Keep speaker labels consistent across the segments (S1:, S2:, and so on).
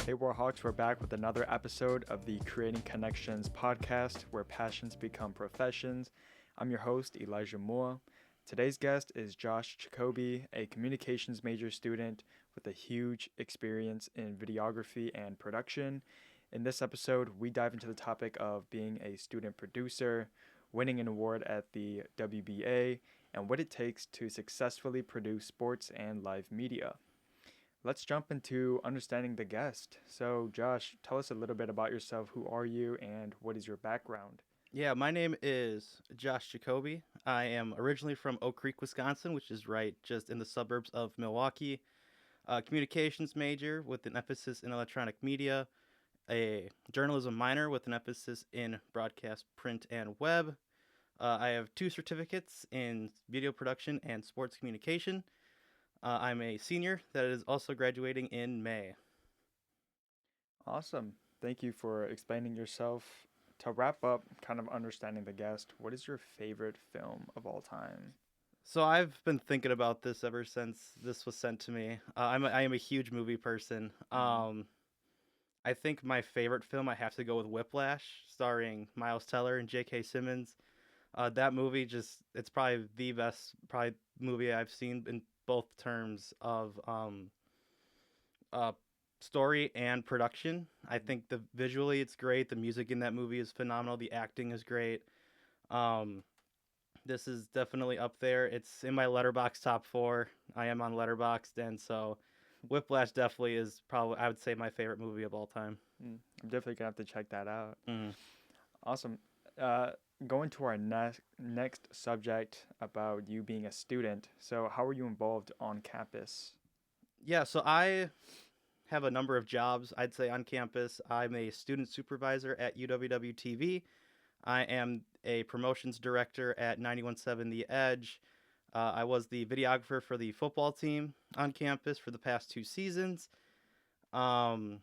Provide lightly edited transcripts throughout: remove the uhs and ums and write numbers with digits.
S1: Hey Warhawks, we're back with another episode of the Creating Connections podcast, where passions become professions. I'm your host, Elijah Moore. Today's guest is Josh Jacobi, a communications major student with a huge experience in videography and production. In this episode, we dive into the topic of being a student producer, winning an award at the WBA, and what it takes to successfully produce sports and live media. Let's jump into understanding the guest. So, Josh, tell us a little bit about yourself. Who are you and what is your background?
S2: Yeah, my name is Josh Jacobi. I am originally from Oak Creek, Wisconsin, which is right just in the suburbs of Milwaukee. Communications major with an emphasis in electronic media, a journalism minor with an emphasis in broadcast, print, and web. I have 2 certificates in video production and sports communication. I'm a senior that is also graduating in May.
S1: Awesome. Thank you for explaining yourself. To wrap up, kind of understanding the guest, what is your favorite film of all time?
S2: So I've been thinking about this ever since this was sent to me. I am a huge movie person. I think my favorite film, I have to go with Whiplash, starring Miles Teller and J.K. Simmons. That movie it's probably the best movie I've seen in both terms of uh, story and production. I think visually it's great. The music in that movie is phenomenal. The acting is great. Um, this is definitely up there. It's in my Letterboxd top 4. I am on Letterboxd, and so Whiplash definitely is probably, I would say, my favorite movie of all time.
S1: I'm definitely gonna have to check that out.
S2: Mm.
S1: Awesome. Going to our next subject about you being a student. So, how are you involved on campus?
S2: Yeah, so I have a number of jobs, I'd say, on campus. I'm a student supervisor at UWW-TV. I am a promotions director at 91.7 The Edge. I was the videographer for the football team on campus for the past 2 seasons. Um,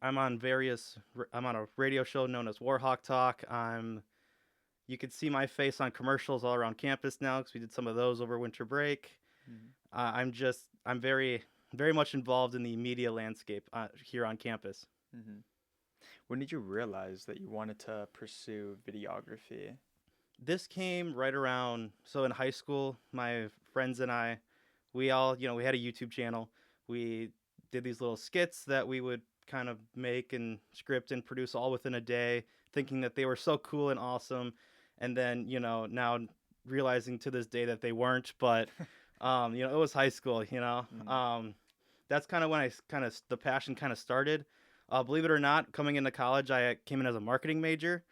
S2: I'm on a radio show known as Warhawk Talk. You can see my face on commercials all around campus now because we did some of those over winter break.
S1: Mhm.
S2: I'm very, very much involved in the media landscape here on campus.
S1: Mhm. When did you realize that you wanted to pursue videography?
S2: This came right around, so in high school, my friends and I, we had a YouTube channel. We did these little skits that we would kind of make and script and produce all within a day, thinking that they were so cool and awesome. And then, now realizing to this day that they weren't, but, it was high school, that's kind of when the passion kind of started. Believe it or not, coming into college, I came in as a marketing major,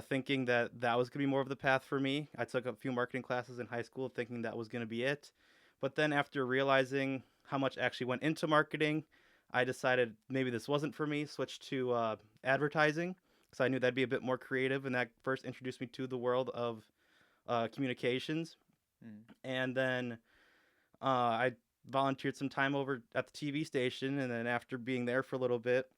S2: thinking that was going to be more of the path for me. I took a few marketing classes in high school thinking that was going to be it. But then after realizing how much actually went into marketing, I decided maybe this wasn't for me, switched to advertising because I knew that'd be a bit more creative, and that first introduced me to the world of communications. And then I volunteered some time over at the TV station, and then after being there for a little bit,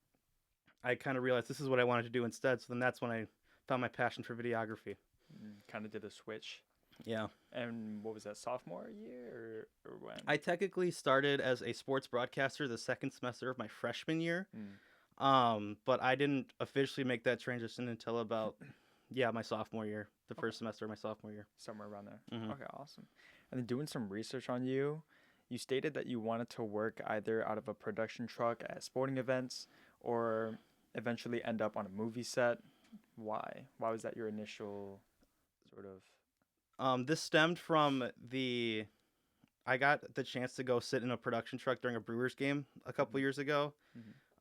S2: I kind of realized this is what I wanted to do instead. So then that's when I found my passion for videography.
S1: Kind of did a switch.
S2: Yeah.
S1: And what was that, sophomore year or when?
S2: I technically started as a sports broadcaster the second semester of my freshman year. But I didn't officially make that transition until about, my sophomore year, the first semester of my sophomore year.
S1: Somewhere around there.
S2: Mhm.
S1: Okay, awesome. And then doing some research on you, you stated that you wanted to work either out of a production truck at sporting events or eventually end up on a movie set. Why? Why was that your initial sort of?
S2: This stemmed from I got the chance to go sit in a production truck during a Brewers game a couple years ago.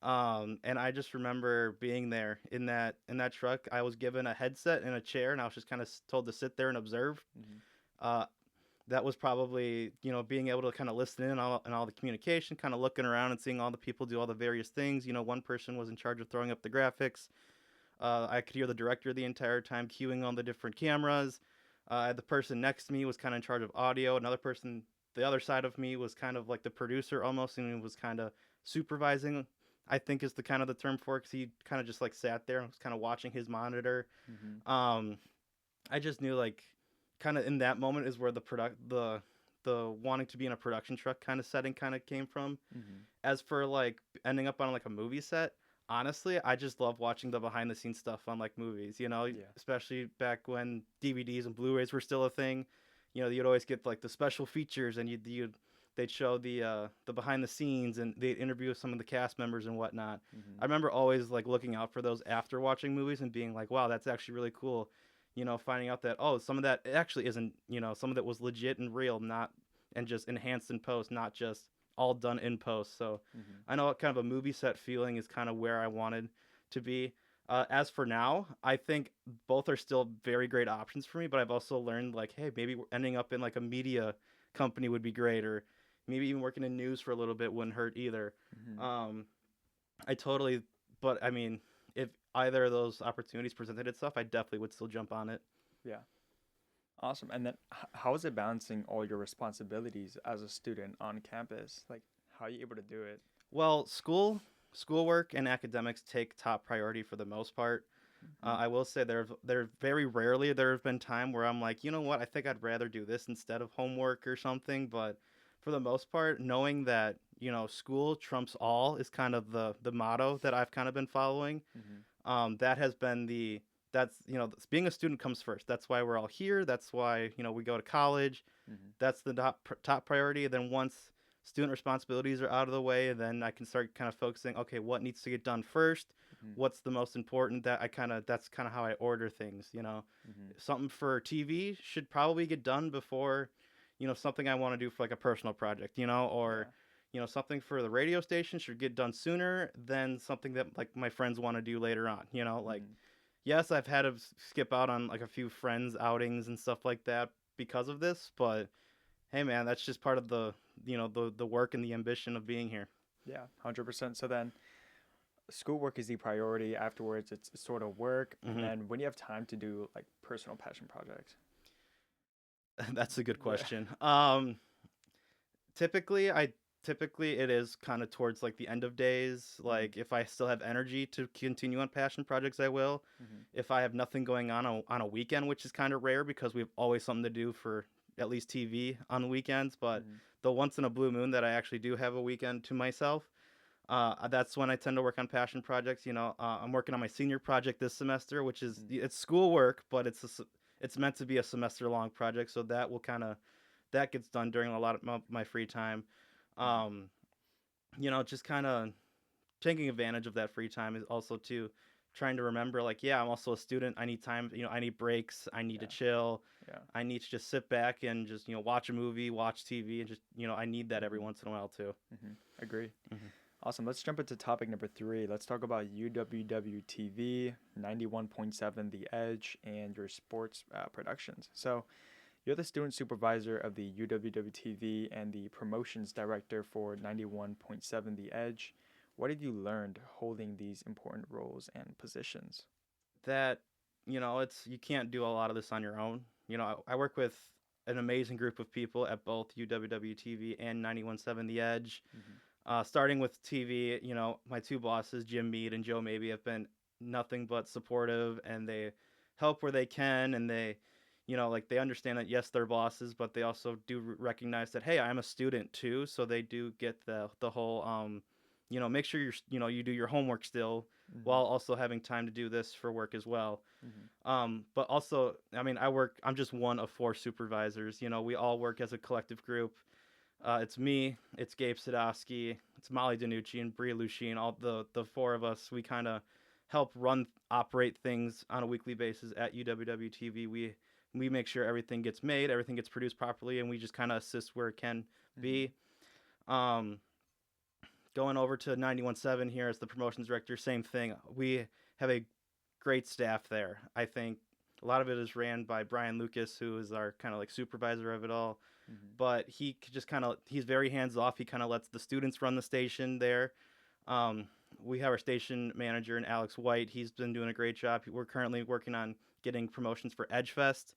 S2: And I just remember being there in that truck. I was given a headset and a chair, and I was just kind of told to sit there and observe. That was probably, being able to kind of listen in on all the communication, kind of looking around and seeing all the people do all the various things. One person was in charge of throwing up the graphics. I could hear the director the entire time cueing on the different cameras. The person next to me was kind of in charge of audio. Another person, the other side of me, was kind of like the producer almost, and was kind of supervising, I think is the kind of the term for it, because he kind of just like sat there and was kind of watching his monitor. I just knew, like, kind of in that moment is where the the wanting to be in a production truck kind of setting kind of came from.
S1: Mm-hmm.
S2: As for like ending up on like a movie set, honestly, I just love watching the behind the scenes stuff on like movies,
S1: Yeah.
S2: especially back when DVDs and Blu-rays were still a thing. You'd always get like the special features, and they'd show the behind the scenes, and they'd interview some of the cast members and whatnot.
S1: Mm-hmm.
S2: I remember always like looking out for those after watching movies and being like, wow, that's actually really cool. Finding out that, oh, some of that actually isn't, some of that was legit and real, not and just enhanced in post, not just all done in post. So
S1: Mm-hmm.
S2: I know kind of a movie set feeling is kind of where I wanted to be. As for now, I think both are still very great options for me, but I've also learned like, hey, maybe ending up in like a media company would be great, or maybe even working in news for a little bit wouldn't hurt either.
S1: Mm-hmm.
S2: Um, I totally, but I mean, if either of those opportunities presented itself, I definitely would still jump on it.
S1: Yeah. Awesome. And then how is it balancing all your responsibilities as a student on campus? Like, how are you able to do it?
S2: Well, schoolwork and academics take top priority for the most part.
S1: Mm-hmm.
S2: I will say there very rarely there have been time where I'm like, you know what, I think I'd rather do this instead of homework or something. But for the most part, knowing that school trumps all is kind of the motto that I've kind of been following.
S1: Mm-hmm.
S2: That has been that's being a student comes first. That's why we're all here. That's why we go to college.
S1: Mm-hmm.
S2: That's the top priority. Then once student responsibilities are out of the way, then I can start kind of focusing, okay, what needs to get done first?
S1: Mm-hmm.
S2: What's the most important? That's kind of how I order things.
S1: Mm-hmm.
S2: Something for TV should probably get done before something I want to do for like a personal project, or something for the radio station should get done sooner than something that like my friends want to do later on. Like,
S1: Mm-hmm.
S2: yes, I've had to skip out on like a few friends outings and stuff like that because of this, but hey man, that's just part of the work and the ambition of being here.
S1: Yeah, 100%. So then schoolwork is the priority. Afterwards, it's sort of work. And
S2: Hmm.
S1: then when you have time to do like personal passion projects.
S2: That's a good
S1: Yeah.
S2: question. Typically it is kind of towards like the end of days.
S1: Mm-hmm.
S2: Like if I still have energy to continue on passion projects, I will.
S1: Mm-hmm.
S2: If I have nothing going on a weekend, which is kind of rare because we have always something to do for at least TV on the weekends, but
S1: Mm-hmm.
S2: the once in a blue moon that I actually do have a weekend to myself, that's when I tend to work on passion projects. I'm working on my senior project this semester, which is
S1: Mm-hmm.
S2: it's schoolwork, but it's meant to be a semester long project, so that gets done during a lot of my free time.
S1: Mm-hmm.
S2: Um, just kind of taking advantage of that free time is also too trying to remember like, yeah, I'm also a student. I need time, I need breaks. I need to
S1: Yeah.
S2: chill.
S1: Yeah.
S2: I need to just sit back and just, watch a movie, watch TV, and just, I need that every
S1: Mm-hmm.
S2: once in a while too.
S1: Mm-hmm. Agree.
S2: Hmm.
S1: Awesome. Let's jump into topic number 3. Let's talk about UWW-TV, 91.7 The Edge, and your sports productions. So, you're the student supervisor of the UWW-TV and the promotions director for 91.7 The Edge. What have you learned holding these important roles and positions?
S2: That, you can't do a lot of this on your own. I work with an amazing group of people at both UWW-TV and 91.7 The Edge.
S1: Mm-hmm.
S2: Starting with TV, my two bosses, Jim Mead and Joe Maybe, have been nothing but supportive, and they help where they can, and they, like they understand that yes, they're bosses, but they also do recognize that hey, I'm a student too, so they do get the whole make sure you do your homework still
S1: Mm-hmm.
S2: while also having time to do this for work as well.
S1: Mm-hmm.
S2: But also, I mean, I'm just one of 4 supervisors. We all work as a collective group. It's me, it's Gabe Sadowski, it's Molly Danucci, and Bria Lucien. All the 4 of us, we kind of help operate things on a weekly basis at UWW-TV. We make sure everything gets made, everything gets produced properly, and we just kind of assist where it can
S1: Mm-hmm.
S2: be. Um, Going over to 91.7 here as the promotions director, same thing. We have a great staff there. I think a lot of it is ran by Brian Lucas, who is our kind of like supervisor of it all.
S1: Mm-hmm.
S2: But he's very hands off. He kind of lets the students run the station there. We have our station manager, and Alex White. He's been doing a great job. We're currently working on getting promotions for Edgefest,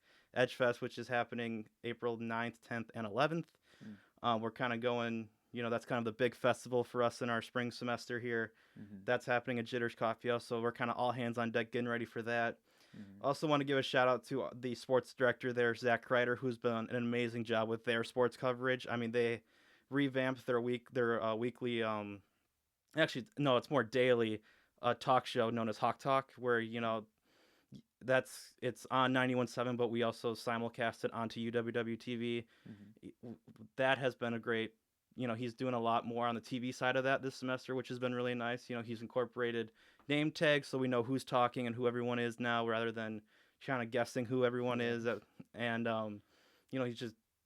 S2: which is happening April 9th, 10th, and 11th. We're kind of going, that's kind of the big festival for us in our spring semester here.
S1: Mm-hmm.
S2: That's happening at Jitters Coffee House, so we're kind of all hands on deck getting ready for that. Also want to give a shout out to the sports director there, Zach Kreider, who's done an amazing job with their sports coverage. I mean, they revamped their weekly, actually, no, it's more daily, talk show known as Hawk Talk, where, it's on 91.7, but we also simulcast it onto UWW-TV. That has been a great, he's doing a lot more on the TV side of that this semester, which has been really nice. He's incorporated name tags so we know who's talking and who everyone is now, rather than kind of guessing who everyone is. And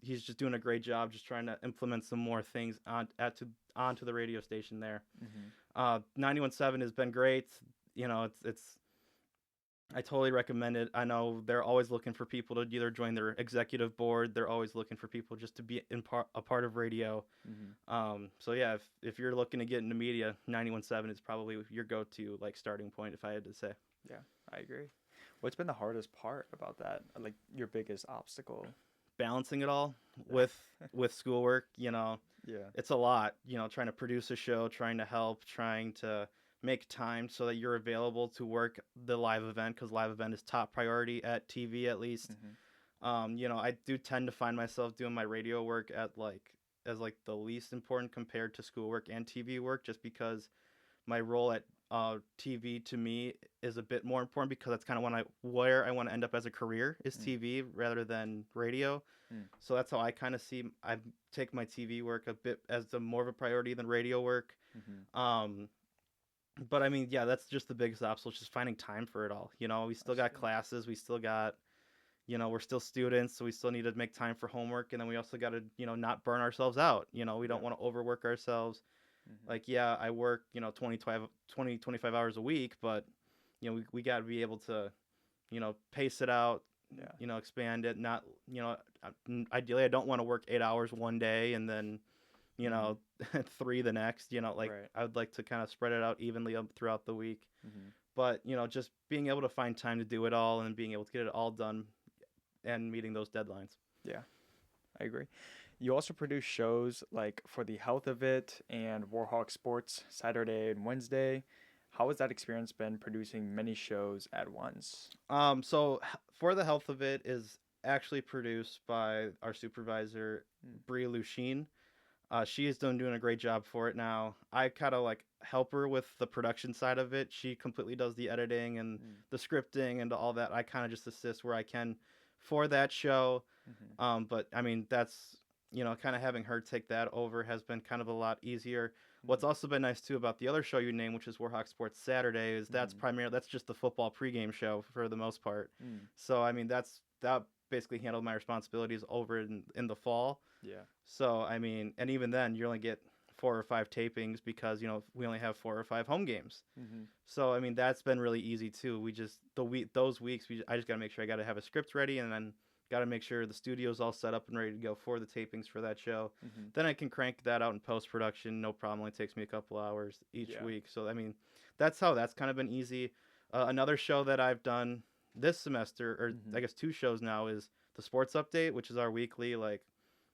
S2: he's just doing a great job, just trying to implement some more things onto the radio station there. 91.7 has been great. It's I totally recommend it. I know they're always looking for people to either join their executive board. They're always looking for people just to be a part of radio. So yeah, if you're looking to get into media, 91.7 is probably your go-to starting point, if I had to say.
S1: Yeah, I agree. What's been the hardest part about that? Like your biggest obstacle?
S2: Balancing it all with schoolwork.
S1: Yeah.
S2: It's a lot. Trying to produce a show, trying to help, trying to make time so that you're available to work the live event, because live event is top priority at TV, at least. I do tend to find myself doing my radio work as the least important compared to schoolwork and TV work, just because my role at TV to me is a bit more important, because that's kind of where I want to end up as a career is TV rather than radio. So that's how I kind of I take my TV work a bit as more of a priority than radio work. But I mean, yeah, that's just the biggest obstacle, just finding time for it all. We still got classes, we still got, we're still students, so we still need to make time for homework, and then we also got to, not burn ourselves out. We don't want to overwork ourselves. Yeah, I work, 20, 25 hours a week, but, we got to be able to, pace it out, expand it. Not, ideally, I don't want to work 8 hours one day and then, 3 the next, right. I would like to kind of spread it out evenly throughout the week. But, just being able to find time to do it all and being able to get it all done and meeting those deadlines.
S1: Yeah, I agree. You also produce shows like For the Health of It and Warhawk Sports Saturday and Wednesday. How has that experience been producing many shows at once?
S2: So For the Health of It is actually produced by our supervisor, Bria Lucine. She is doing a great job for it now. I kind of help her with the production side of it. She completely does the editing and the scripting and all that. I kind of just assist where I can for that show. But I mean, that's, kind of having her take that over has been kind of a lot easier. What's also been nice too about the other show you named, which is Warhawk Sports Saturday, is that's just the football pregame show for the most part. So I mean, that basically handled my responsibilities over in the fall.
S1: Yeah.
S2: So I mean, and even then, you only get 4 or 5 tapings because we only have 4 or 5 home games. So I mean, that's been really easy too. We just those weeks I just got to make sure I got to have a script ready, and then got to make sure the studio's all set up and ready to go for the tapings for that show. Then I can crank that out in post production, no problem. Only takes me a couple hours each week. So I mean, that's kind of been easy. Another show that I've done this semester, or I guess 2 shows now, is the Sports Update, which is our weekly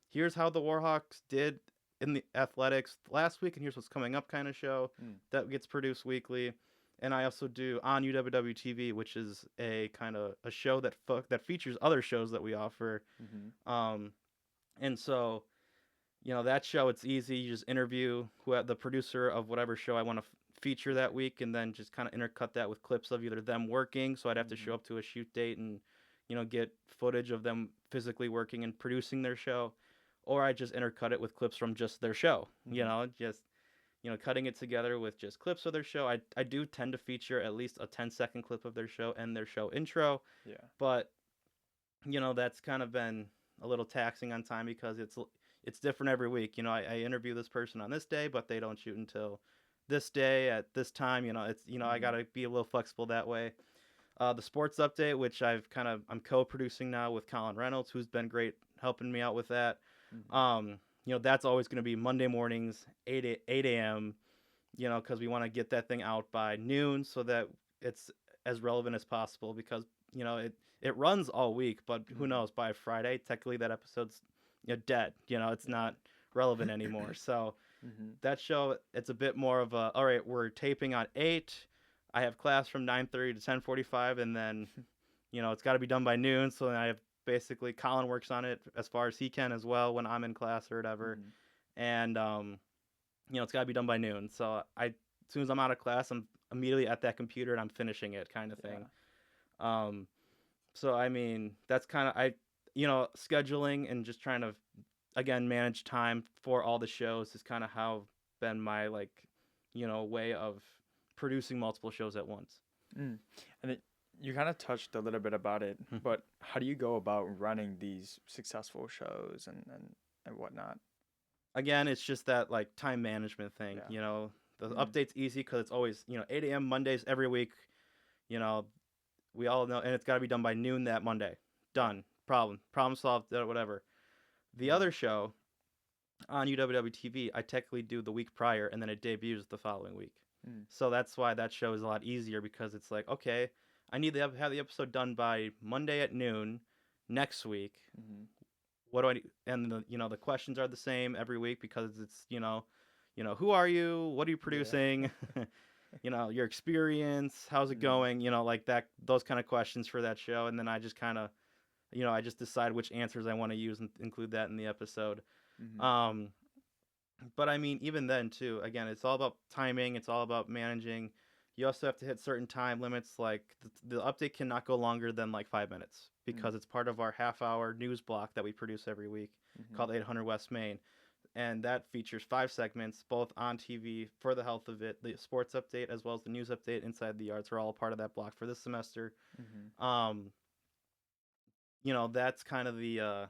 S2: here's how the Warhawks did in the athletics last week, and here's what's coming up kind of show that gets produced weekly. And I also do on UWW-TV, which is a kind of a show that features other shows that we offer. And so, that show, it's easy. You just interview the producer of whatever show I want to feature that week, and then just kind of intercut that with clips of either them working. So I'd have to show up to a shoot date and, get footage of them physically working and producing their show. Or I just intercut it with clips from just their show, cutting it together with just clips of their show. I do tend to feature at least a 10-second clip of their show and their show intro.
S1: Yeah.
S2: But, that's kind of been a little taxing on time because it's different every week. I interview this person on this day, but they don't shoot until this day at this time. I got to be a little flexible that way. The Sports Update, which I'm co-producing now with Colin Reynolds, who's been great helping me out with that. That's always going to be Monday mornings, 8 a.m., because we want to get that thing out by noon so that it's as relevant as possible, because, it runs all week, but who knows, by Friday, technically that episode's dead. It's not relevant anymore. So that show, it's a bit more of all right, we're taping on 8. I have class from 9:30 to 10:45, and then it's got to be done by noon. So then I have basically Colin works on it as far as he can as well when I'm in class or whatever. And, it's got to be done by noon. So as soon as I'm out of class, I'm immediately at that computer and I'm finishing it kind of thing. So, I mean, that's kind of, scheduling and just trying to, again, manage time for all the shows is kind of how been my, way of producing multiple shows at once.
S1: And you kind of touched a little bit about it, but how do you go about running these successful shows and whatnot?
S2: Again, it's just that, time management thing, The update's easy because it's always, 8 a.m. Mondays every week, we all know, and it's got to be done by noon that Monday. Done. Problem solved, whatever. The other show on UWW-TV, I technically do the week prior, and then it debuts the following week. So that's why that show is a lot easier, because it's like, okay, I need to have the episode done by Monday at noon next week. What do I need? And the questions are the same every week, because it's, who are you? What are you producing? Your experience, how's it going? Those kind of questions for that show. And then I just kind of, I just decide which answers I want to use and include that in the episode. But I mean, even then too, again, it's all about timing. It's all about managing. You also have to hit certain time limits. Like the update cannot go longer than 5 minutes, because it's part of our half-hour news block that we produce every week called 800 West Main. And that features 5 segments, both on TV for the health of it, the sports update, as well as the news update inside the arts are all part of that block for this semester. That's kind of the,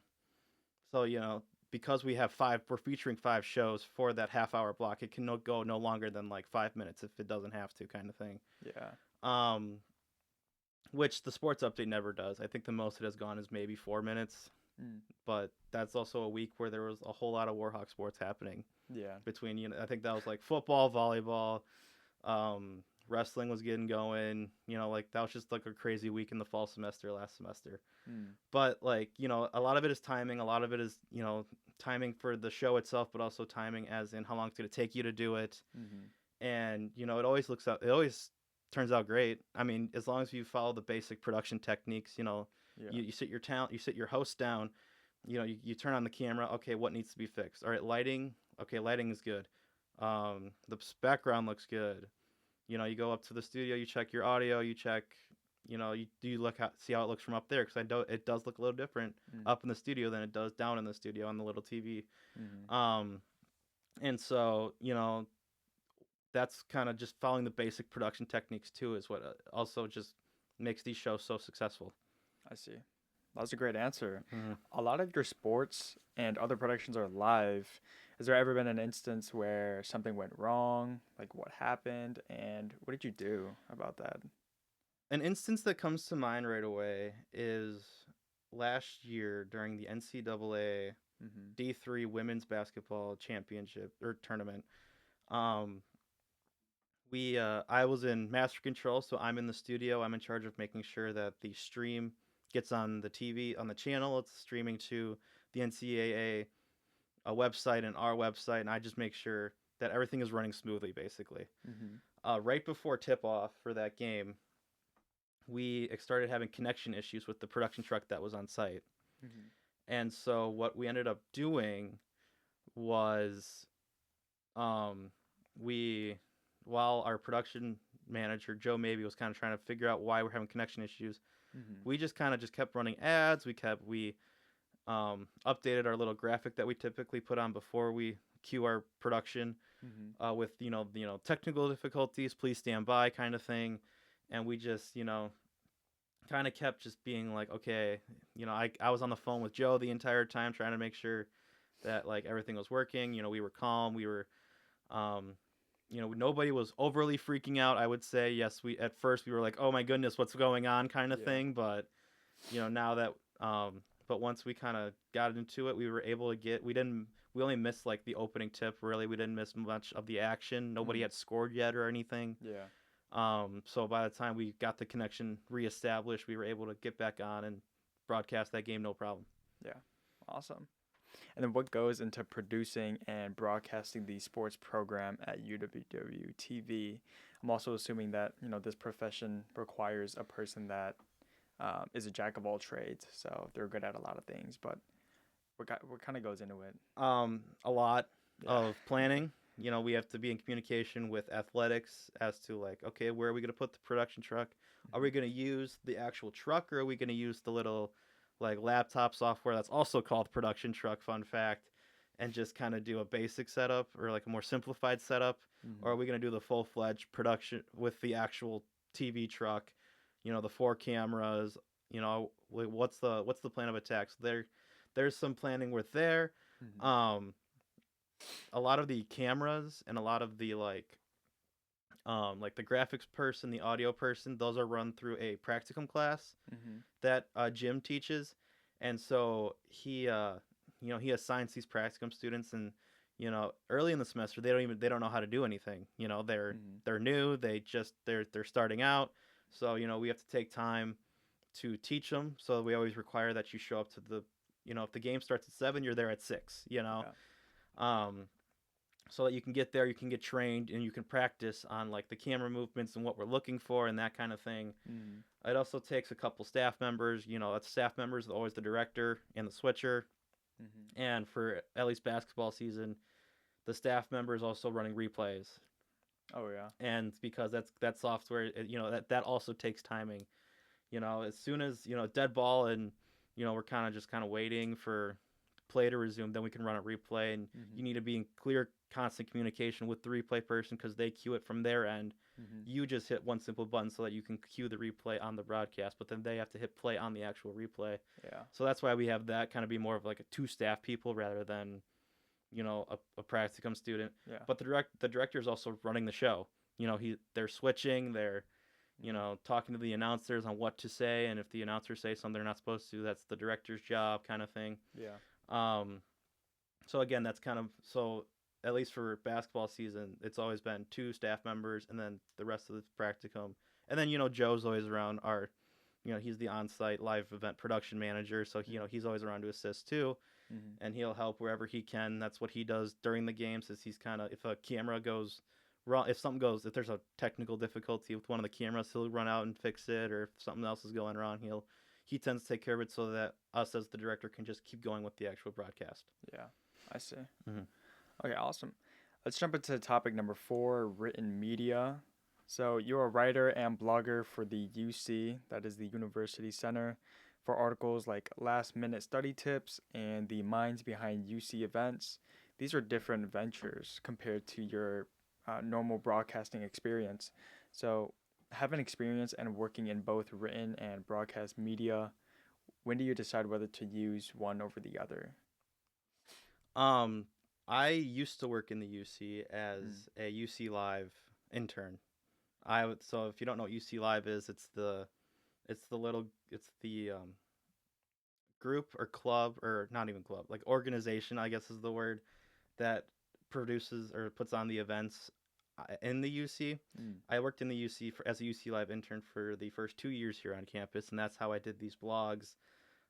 S2: because we have we're featuring 5 shows for that half-hour block, it can go no longer than 5 minutes if it doesn't have to, kind of thing.
S1: Yeah.
S2: Which the sports update never does. I think the most it has gone is maybe 4 minutes. But that's also a week where there was a whole lot of Warhawk sports happening.
S1: Yeah.
S2: Between, I think that was football, volleyball, wrestling was getting going. That was just a crazy week in the fall semester last semester. But a lot of it is timing. A lot of it is, timing for the show itself, but also timing as in how long it's going to take you to do it. And, it always turns out great. I mean, as long as you follow the basic production techniques, you sit your host down, you turn on the camera. Okay, what needs to be fixed? All right, lighting. Okay, lighting is good. The background looks good. You go up to the studio, you check your audio, you check, you see how it looks from up there, because I know it does look a little different up in the studio than it does down in the studio on the little TV. And so, that's kind of just following the basic production techniques too, is what also just makes these shows so successful.
S1: I see. That was a great answer. A lot of your sports and other productions are live. Has there ever been an instance where something went wrong? Like, what happened, and what did you do about that?
S2: An instance that comes to mind right away is last year during the NCAA D3 women's basketball championship or tournament. I was in master control, so I'm in the studio. I'm in charge of making sure that the stream gets on the TV, on the channel. It's streaming to the NCAA website and our website, and I just make sure that everything is running smoothly, basically. Right before tip-off for that game, we started having connection issues with the production truck that was on site. And so what we ended up doing was while our production manager, Joe Maybe, was kind of trying to figure out why we're having connection issues, we just kind of kept running ads. We updated our little graphic that we typically put on before we cue our production with, technical difficulties, please stand by kind of thing. And we just, kind of kept just being like, okay, I was on the phone with Joe the entire time trying to make sure that everything was working. We were calm. We were, nobody was overly freaking out, I would say. Yes, at first we were like, oh my goodness, what's going on kind of thing. But, now that, but once we kind of got into it, we were able to we only missed the opening tip, really. We didn't miss much of the action. Nobody had scored yet or anything. So by the time we got the connection reestablished, we were able to get back on and broadcast that game no problem.
S1: Yeah, awesome. And then what goes into producing and broadcasting the sports program at UWW-TV? I'm also assuming that, this profession requires a person that is a jack of all trades, so they're good at a lot of things. But what kind of goes into it?
S2: A lot
S1: Yeah.
S2: of planning. We have to be in communication with athletics as to like, okay, where are we going to put the production truck? Are we going to use the actual truck, or are we going to use the little like laptop software that's also called production truck, fun fact, and just kind of do a basic setup or like a more simplified setup? Or are we going to do the full-fledged production with the actual TV truck, the 4 cameras, what's the plan of attack? So there's some planning with there.
S1: Mhm.
S2: A lot of the cameras and a lot of the like the graphics person, the audio person, those are run through a practicum class
S1: Mhm.
S2: that Jim teaches, and so he assigns these practicum students, and early in the semester they don't know how to do anything.
S1: Mhm.
S2: They're new, they're starting out, so we have to take time to teach them. So we always require that you show up to the if the game starts at 7, you're there at 6.
S1: Yeah.
S2: Um, so that you can get there, you can get trained, and you can practice on like the camera movements and what we're looking for and that kind of thing.
S1: Mhm.
S2: It also takes a couple staff members. That's staff members, always the director and the switcher.
S1: Mhm.
S2: And for at least basketball season, the staff member is also running replays.
S1: Oh yeah.
S2: And because that software, that also takes timing. As soon as dead ball and we're kind of waiting for play to resume, then we can run a replay, and you
S1: Mhm.
S2: need to be in clear constant communication with the replay person because they cue it from their end.
S1: Mhm.
S2: You just hit one simple button so that you can cue the replay on the broadcast, but then they have to hit play on the actual replay.
S1: Yeah.
S2: So that's why we have that kind of be more of like a 2 staff people rather than a practicum student.
S1: Yeah.
S2: But the director is also running the show. They're switching, they're
S1: Mhm.
S2: talking to the announcers on what to say, and if the announcers say something they're not supposed to, that's the director's job, kind of thing.
S1: Yeah.
S2: Um, so again, that's kind of so. At least for basketball season, it's always been 2 staff members, and then the rest of the practicum. And then Joe's always around. He's the on-site live event production manager, so he's always around to assist too,
S1: Mhm.
S2: and he'll help wherever he can. That's what he does during the games. Is he's kind of if a camera goes wrong, if there's a technical difficulty with one of the cameras, he'll run out and fix it, or if something else is going wrong, he tends to take care of it so that us as the director can just keep going with the actual broadcast.
S1: Yeah. I see.
S2: Mm-hmm.
S1: Okay, awesome. Let's jump into topic number 4, written media. So you're a writer and blogger for the UC, that is the University Center, for articles like Last Minute Study Tips and the Minds Behind UC Events. These are different ventures compared to your normal broadcasting experience. So having experience and working in both written and broadcast media, when do you decide whether to use one over the other?
S2: Um, I used to work in the UC
S1: Mm.
S2: as a UC Live intern. So if you don't know what UC Live is, it's the group or club, or not even club, like organization, I guess is the word, that produces or puts on the events in the UC.
S1: Mm.
S2: I worked in the UC as a UC Live intern for the first 2 years here on campus, and that's how I did these blogs.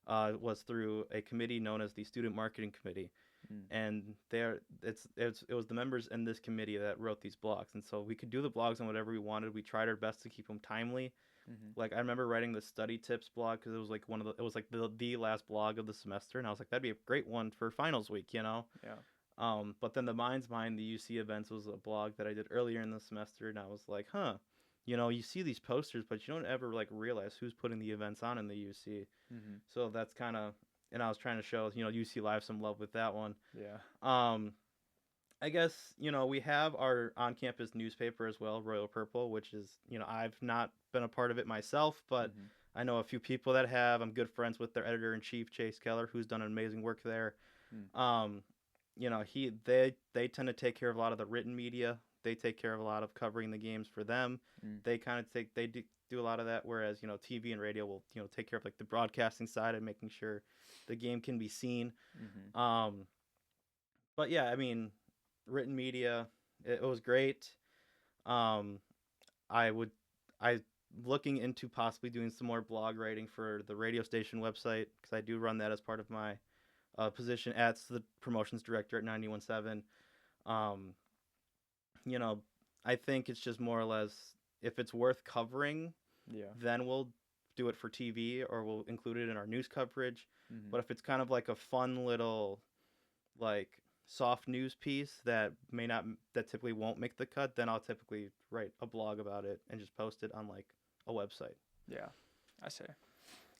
S2: Was through a committee known as the Student Marketing Committee,
S1: Mm.
S2: and it was the members in this committee that wrote these blogs, and so we could do the blogs on whatever we wanted. We tried our best to keep them timely.
S1: Mhm.
S2: Like I remember writing the study tips blog because it was like the last blog of the semester, and I was like, that'd be a great one for finals week.
S1: Yeah.
S2: But then the Minds Behind the UC Events was a blog that I did earlier in the semester, and I was like, huh, you see these posters, but you don't ever like realize who's putting the events on in the UC.
S1: Mhm.
S2: So that's kind of, and I was trying to show UC Live some love with that one.
S1: Yeah.
S2: Um, I guess we have our on-campus newspaper as well, Royal Purple, which is I've not been a part of it myself, but
S1: Mhm.
S2: I know a few people that have. I'm good friends with their editor-in-chief, Chase Keller, who's done amazing work there.
S1: Mm.
S2: Um, they tend to take care of a lot of the written media. They take care of a lot of covering the games for them.
S1: Mm.
S2: They do a lot of that, whereas TV and radio will take care of like the broadcasting side and making sure the game can be seen.
S1: Mhm.
S2: Um, but yeah, I mean, written media, it was great. Um, I would I looking into possibly doing some more blog writing for the radio station website because I do run that as part of my position as the promotions director at 91.7. Um, you know, I think it's just more or less if it's worth covering,
S1: Yeah.
S2: then we'll do it for TV or we'll include it in our news coverage.
S1: Mm-hmm.
S2: But if it's kind of like a fun little like soft news piece that typically won't make the cut, then I'll typically write a blog about it and just post it on like a website.
S1: Yeah, I see.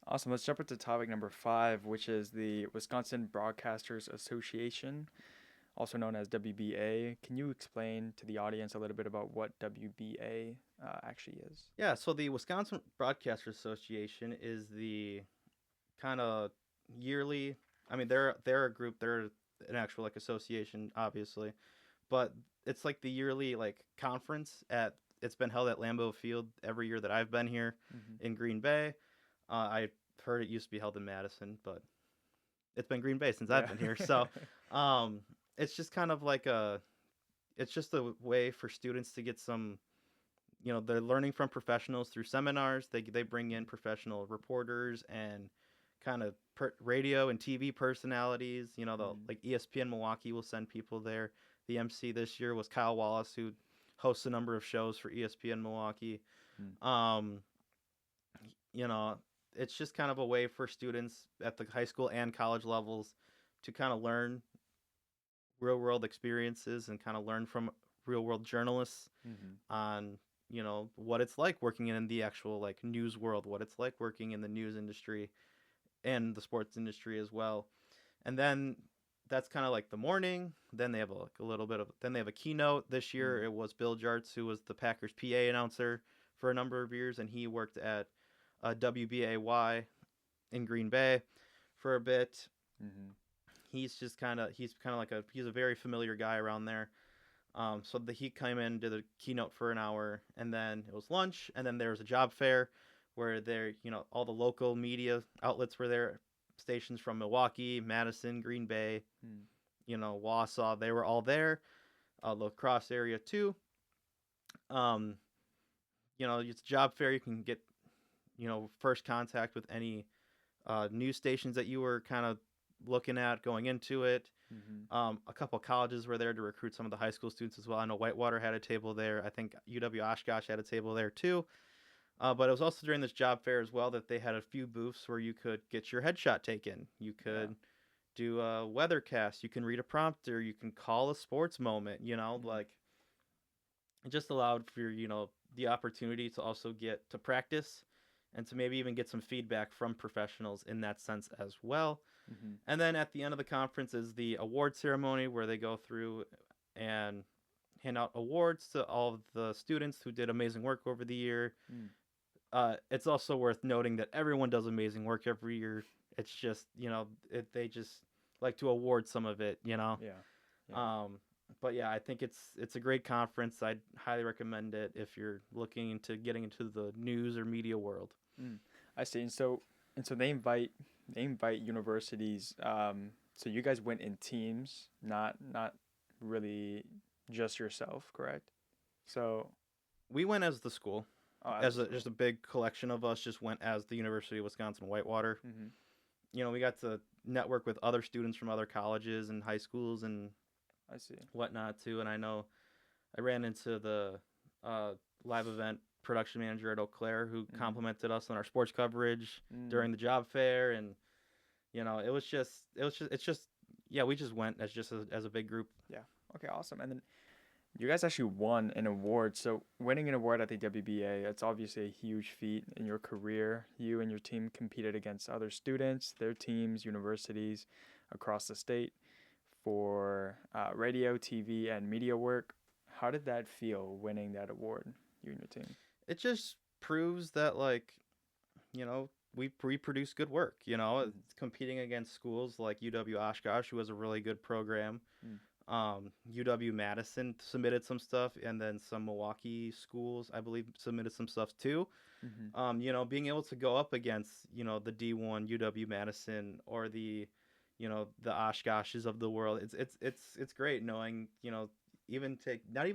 S1: Awesome. Let's jump into topic number 5, which is the Wisconsin Broadcasters Association, also known as WBA. Can you explain to the audience a little bit about what WBA actually is?
S2: Yeah, so the Wisconsin Broadcasters Association is the kind of yearly. I mean, they're a group. They're an actual like association, obviously, but it's like the yearly like conference at. It's been held at Lambeau Field every year that I've been here in Green Bay. I've heard it used to be held in Madison, but it's been Green Bay since I've been here. So it's just kind of like it's just a way for students to get some, they're learning from professionals through seminars. They bring in professional reporters and kind of radio and TV personalities. Like ESPN Milwaukee will send people there. The MC this year was Kyle Wallace, who hosts a number of shows for ESPN Milwaukee. It's just kind of a way for students at the high school and college levels to kind of learn real world experiences and kind of learn from real world journalists on, what it's like working in the actual like news world, what it's like working in the news industry and the sports industry as well. And then that's kind of like the morning. Then they have then they have a keynote. This year it was Bill Jartz, who was the Packers PA announcer for a number of years, and he worked at WBAY in Green Bay for a bit. He's a very familiar guy around there. He came in, did a keynote for an hour, and then it was lunch, and then there was a job fair where all the local media outlets were there, stations from Milwaukee, Madison, Green Bay, Wausau, they were all there. La Crosse area too. It's a job fair. You can get first contact with any news stations that you were kind of looking at going into it. A couple of colleges were there to recruit some of the high school students as well. I know Whitewater had a table there. I think UW-Oshkosh had a table there too. But it was also during this job fair as well that they had a few booths where you could get your headshot taken. You could do a weathercast. You can read a prompter. You can call a sports moment. Like it just allowed for the opportunity to also get to practice and to maybe even get some feedback from professionals in that sense as well. And then at the end of the conference is the award ceremony where they go through and hand out awards to all of the students who did amazing work over the year. It's also worth noting that everyone does amazing work every year. It's just, they just like to award some of it, But yeah, I think it's a great conference. I'd highly recommend it if you're looking into getting into the news or media world.
S1: I see. And so they invite universities. So you guys went in teams, not really just yourself, correct? So
S2: we went as the school. Just a big collection of us just went as the University of Wisconsin-Whitewater. We got to network with other students from other colleges and high schools and
S1: I see
S2: whatnot too. And I know I ran into the live event production manager at Eau Claire who complimented us on our sports coverage during the job fair, and we just went as a big group.
S1: Yeah. Okay. Awesome. And then you guys actually won an award. So winning an award at the WBA, it's obviously a huge feat in your career. You and your team competed against other students, their teams, universities across the state for radio, TV, and media work. How did that feel, winning that award, you and your team?
S2: It just proves that, we produce good work. It's competing against schools like UW-Oshkosh, who has a really good program. UW-Madison submitted some stuff, and then some Milwaukee schools, I believe, submitted some stuff too. Being able to go up against, the D1 UW-Madison or the Oshkoshes of the world, it's great knowing, not even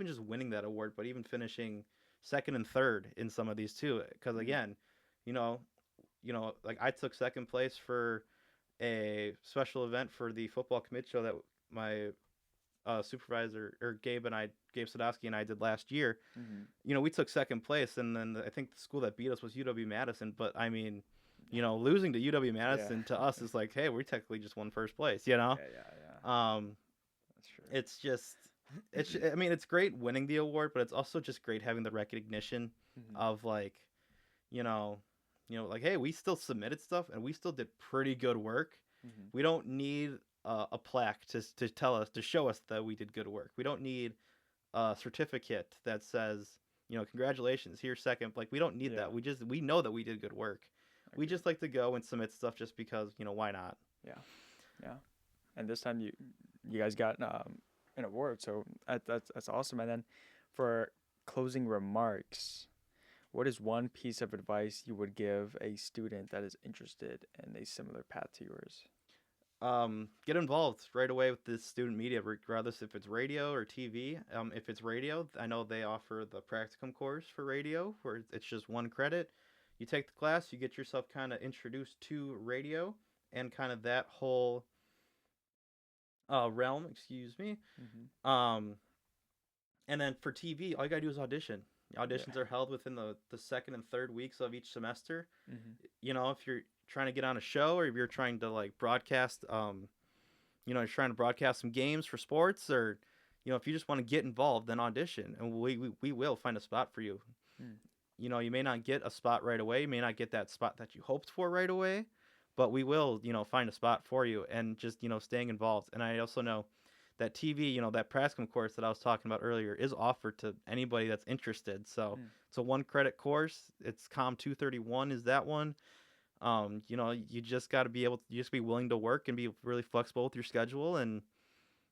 S2: just winning that award, but even finishing second and third in some of these too. Because again, like I took second place for a special event for the football commit show that my supervisor, or Gabe Sadowski and I did last year,
S1: Mm-hmm.
S2: we took second place, and then I think the school that beat us was UW-Madison. But I mean, losing to UW-Madison to us is like, hey, we technically just won first place,
S1: Yeah, yeah. That's true.
S2: It's just, I mean, it's great winning the award, but it's also just great having the recognition
S1: Mm-hmm.
S2: of like, you know, like, hey, we still submitted stuff and we still did pretty good work.
S1: Mm-hmm.
S2: We don't need a plaque to tell us, to show us that we did good work. We don't need a certificate that says, congratulations, here's second. Like, we don't need
S1: Yeah.
S2: that. We know that we did good work. We
S1: Agreed.
S2: just like to go and submit stuff just because, why not?
S1: Yeah. And this time you guys got an award, so that's awesome. And then for closing remarks, what is one piece of advice you would give a student that is interested in a similar path to yours?
S2: Get involved right away with this student media, regardless if it's radio or TV. If it's radio, I know they offer the practicum course for radio, where it's just 1 credit. You take the class, you get yourself kind of introduced to radio and kind of that whole realm. Excuse me.
S1: Mm-hmm.
S2: And then for TV, all you gotta do is audition. Auditions are held within the second and third weeks of each semester.
S1: Mm-hmm.
S2: If you're trying to get on a show, or if you're trying to like broadcast, you're trying to broadcast some games for sports, or if you just want to get involved, then audition, and we will find a spot for you.
S1: Mm.
S2: You may not get a spot right away, you may not get that spot that you hoped for right away, but we will, find a spot for you, and just, staying involved. And I also know that TV, that practicum course that I was talking about earlier, is offered to anybody that's interested. So it's a 1 credit course. It's Com 231 is that one. You just got to be willing to work and be really flexible with your schedule. And,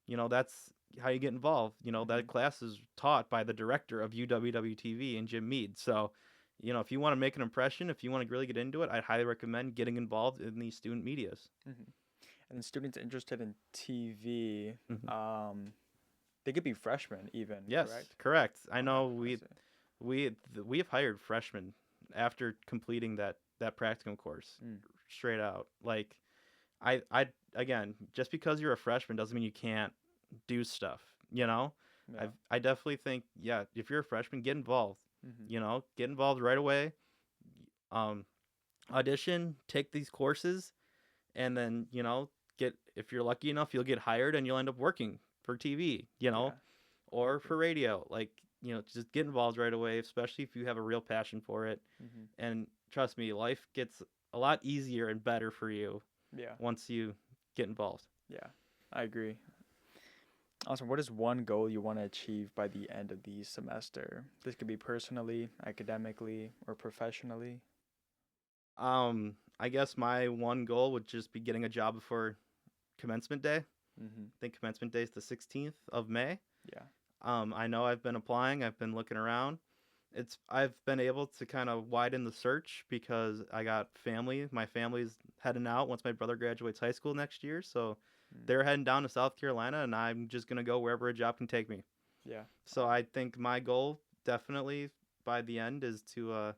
S2: that's how you get involved. That class is taught by the director of UWW-TV and Jim Mead. So, if you want to make an impression, if you want to really get into it, I'd highly recommend getting involved in these student medias.
S1: Mm-hmm. And students interested in TV,
S2: Mm-hmm.
S1: they could be freshmen even.
S2: Yes,
S1: Correct.
S2: correct. I know
S1: I see.
S2: we have hired freshmen after completing that practicum course,
S1: Mm.
S2: straight out. Like, I again, just because you're a freshman doesn't mean you can't do stuff.
S1: Yeah.
S2: I definitely think, yeah, if you're a freshman, get involved.
S1: Mm-hmm.
S2: Get involved right away. Audition, take these courses, and then if you're lucky enough, you'll get hired and you'll end up working for TV.
S1: Yeah.
S2: Or for radio. Like, just get involved right away, especially if you have a real passion for it.
S1: Mm-hmm.
S2: And trust me, life gets a lot easier and better for you
S1: Yeah.
S2: once you get involved.
S1: Yeah. I agree. Awesome. What is one goal you want to achieve by the end of the semester? This could be personally, academically, or professionally.
S2: I guess my one goal would just be getting a job before commencement day.
S1: Mm-hmm.
S2: I think commencement day is the 16th of May.
S1: Yeah.
S2: I know I've been applying, I've been looking around. I've been able to kind of widen the search because I got family. My family's heading out once my brother graduates high school next year, so they're heading down to South Carolina, and I'm just gonna go wherever a job can take me.
S1: Yeah.
S2: So I think my goal definitely by the end is to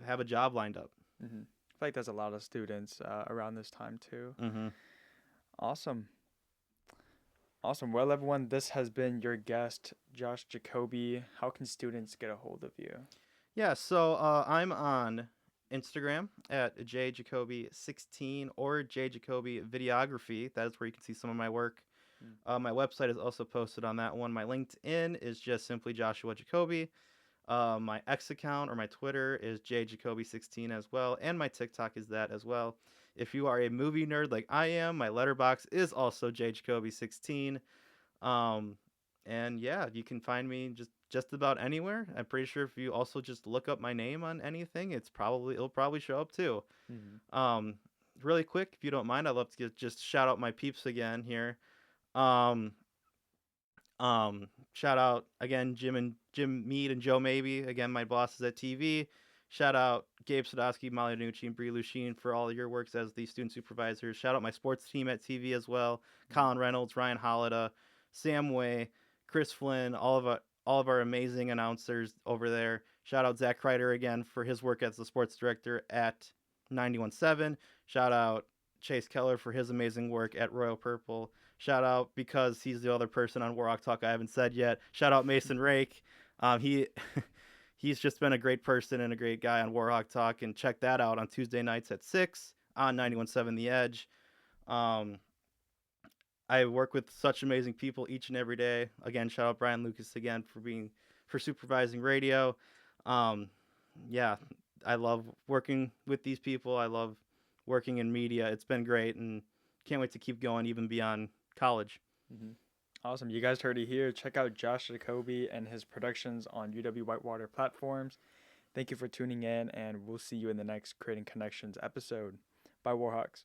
S2: have a job lined up.
S1: Mm-hmm. I feel like there's a lot of students around this time too.
S2: Mm-hmm.
S1: Awesome. Awesome. Well, everyone, this has been your guest, Josh Jacobi. How can students get a hold of you?
S2: Yeah, so I'm on Instagram at jjacobi16 or jjacobi videography. That is where you can see some of my work. My website is also posted on that one. My LinkedIn is just simply Joshua Jacobi. My X account or my Twitter is jjacobi16 as well, and my TikTok is that as well. If you are a movie nerd like I am, my letterbox is also jjacobi16. And yeah, you can find me just about anywhere. I'm pretty sure if you also just look up my name on anything, it'll probably show up too.
S1: Mm-hmm.
S2: Really quick, if you don't mind, I'd love to just shout out my peeps again here. Shout out again Jim Mead and Joe Maybe. Again, my bosses at TV. Shout out Gabe Sadowski, Molly Danucci, and Bree Lucine for all of your works as the student supervisors. Shout out my sports team at TV as well. Colin Reynolds, Ryan Hollida, Sam Way, Chris Flynn, all of our amazing announcers over there. Shout out Zach Kreider again for his work as the sports director at 91.7. Shout out Chase Keller for his amazing work at Royal Purple. shout out, because he's the other person on Warhawk Talk I haven't said yet. Shout out Mason Rake. He he's just been a great person and a great guy on Warhawk Talk, and check that out on Tuesday nights at 6 on 91.7 The Edge. I work with such amazing people each and every day. Again, shout out Brian Lucas again for supervising radio. Yeah, I love working with these people. I love working in media. It's been great, and can't wait to keep going even beyond college.
S1: Mm-hmm. Awesome. You guys heard it here. Check out Josh Jacobi and his productions on UW-Whitewater platforms. Thank you for tuning in, and we'll see you in the next Creating Connections episode. Bye, Warhawks.